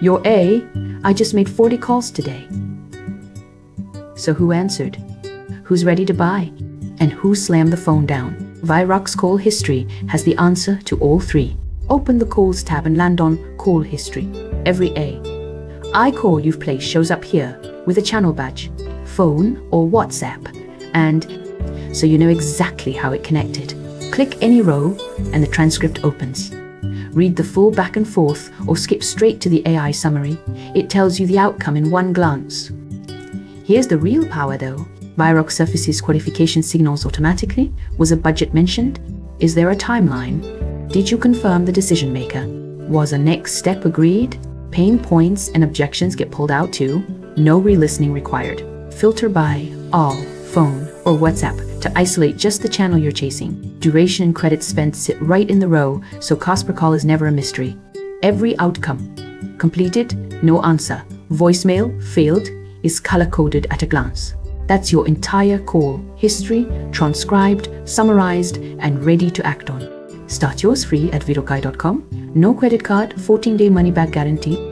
You're A. I just made 40 calls today. So who answered? Who's ready to buy? And who slammed the phone down? Vyroq's call history has the answer to all three. Open the calls tab and land on call history. Every I call you've placed shows up here with a channel badge, phone or WhatsApp, and so you know exactly how it connected. Click any row and the transcript opens. Read the full back and forth or skip straight to the AI summary. It tells you the outcome in one glance. Here's the real power though. Vyroq surfaces qualification signals automatically. Was a budget mentioned? Is there a timeline? Did you confirm the decision maker? Was a next step agreed? Pain points and objections get pulled out too. No relistening required. Filter by all, phone, or WhatsApp to isolate just the channel you're chasing. Duration and credits spent sit right in the row, so cost per call is never a mystery. Every outcome, completed, no answer, voicemail, failed, is color-coded at a glance. That's your entire call history, transcribed, summarized, and ready to act on. Start yours free at vyroq.com. No credit card, 14-day money-back guarantee.